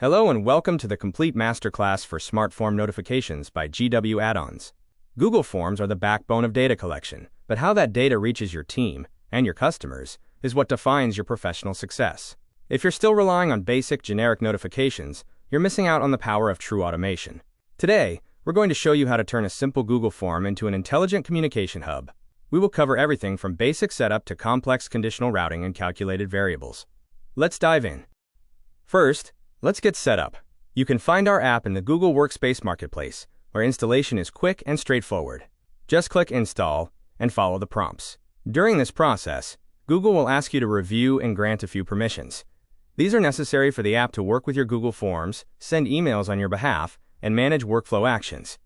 Hello and welcome to the complete masterclass for Smart Form Notifications by GW Add-ons. Google Forms are the backbone of data collection, but how that data reaches your team and your customers is what defines your professional success. If you're still relying on basic generic notifications, you're missing out on the power of true automation. Today, we're going to show you how to turn a simple Google form into an intelligent communication hub. We will cover everything from basic setup to complex conditional routing and calculated variables. Let's dive in. First, let's get set up. You can find our app in the Google Workspace Marketplace, where installation is quick and straightforward. Just click Install and follow the prompts. During this process, Google will ask you to review and grant a few permissions. These are necessary for the app to work with your Google Forms, send emails on your behalf, and manage workflow actions.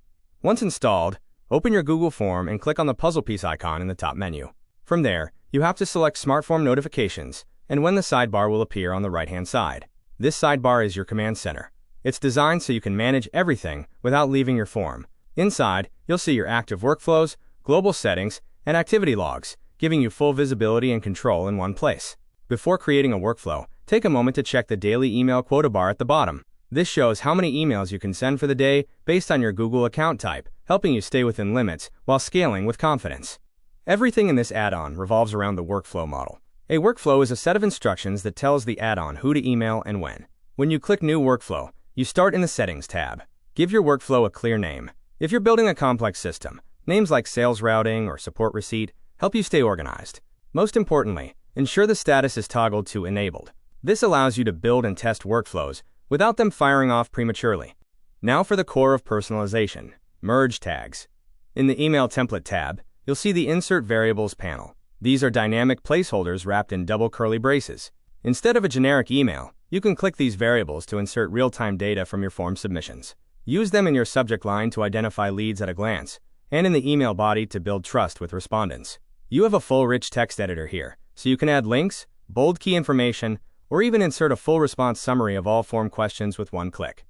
Once installed, open your Google Form and click on the puzzle piece icon in the top menu. From there, you have to select Smart Form Notifications, and when the sidebar will appear on the right-hand side. This sidebar is your command center. It's designed so you can manage everything without leaving your form. Inside, you'll see your active workflows, global settings, and activity logs, giving you full visibility and control in one place. Before creating a workflow, take a moment to check the daily email quota bar at the bottom. This shows how many emails you can send for the day based on your Google account type, helping you stay within limits while scaling with confidence. Everything in this add-on revolves around the workflow model. A workflow is a set of instructions that tells the add-on who to email and when. When you click New Workflow, you start in the Settings tab. Give your workflow a clear name. If you're building a complex system, names like sales routing or support receipt help you stay organized. Most importantly, ensure the status is toggled to Enabled. This allows you to build and test workflows without them firing off prematurely. Now for the core of personalization, merge tags. In the Email Template tab, you'll see the Insert Variables panel. These are dynamic placeholders wrapped in double curly braces. Instead of a generic email, you can click these variables to insert real-time data from your form submissions. Use them in your subject line to identify leads at a glance, and in the email body to build trust with respondents. You have a full rich text editor here, so you can add links, bold key information, or even insert a full response summary of all form questions with one click.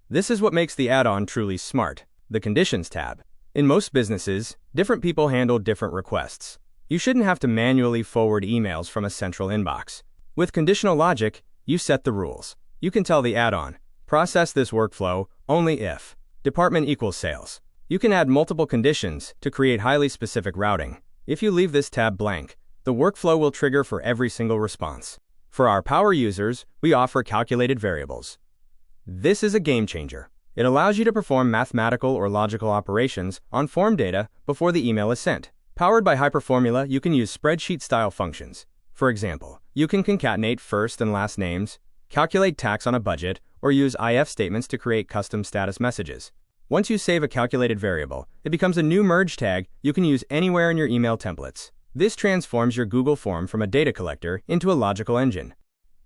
This is what makes the add-on truly smart. The Conditions tab. In most businesses, different people handle different requests. You shouldn't have to manually forward emails from a central inbox. With conditional logic, you set the rules. You can tell the add-on, process this workflow only if department equals sales. You can add multiple conditions to create highly specific routing. If you leave this tab blank, the workflow will trigger for every single response. For our power users, we offer calculated variables. This is a game changer. It allows you to perform mathematical or logical operations on form data before the email is sent. Powered by Hyperformula, you can use spreadsheet-style functions. For example, you can concatenate first and last names, calculate tax on a budget, or use if statements to create custom status messages. Once you save a calculated variable, it becomes a new merge tag you can use anywhere in your email templates. This transforms your Google form from a data collector into a logical engine.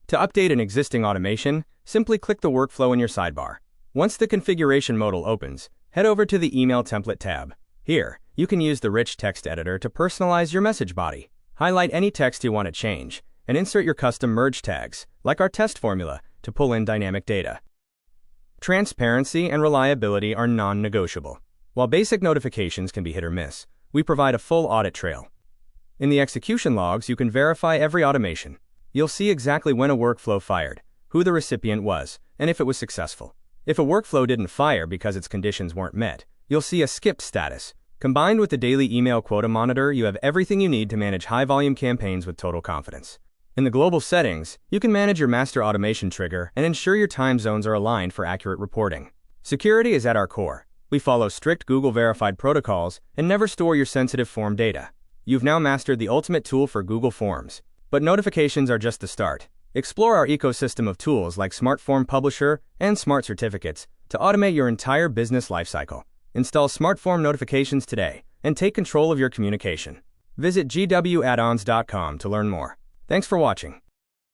To update an existing automation, simply click the workflow in your sidebar. Once the configuration modal opens, head over to the Email Template tab. Here, you can use the rich text editor to personalize your message body. Highlight any text you want to change, and insert your custom merge tags, like our test formula, to pull in dynamic data. Transparency and reliability are non-negotiable. While basic notifications can be hit or miss, we provide a full audit trail. In the execution logs, you can verify every automation. You'll see exactly when a workflow fired, who the recipient was, and if it was successful. If a workflow didn't fire because its conditions weren't met, you'll see a skipped status. Combined with the daily email quota monitor, you have everything you need to manage high-volume campaigns with total confidence. In the global settings, you can manage your master automation trigger and ensure your time zones are aligned for accurate reporting. Security is at our core. We follow strict Google-verified protocols and never store your sensitive form data. You've now mastered the ultimate tool for Google Forms. But notifications are just the start. Explore our ecosystem of tools like Smart Form Publisher and Smart Certificates to automate your entire business lifecycle. Install Smart Form Notifications today and take control of your communication. Visit GWAddons.com to learn more. Thanks for watching.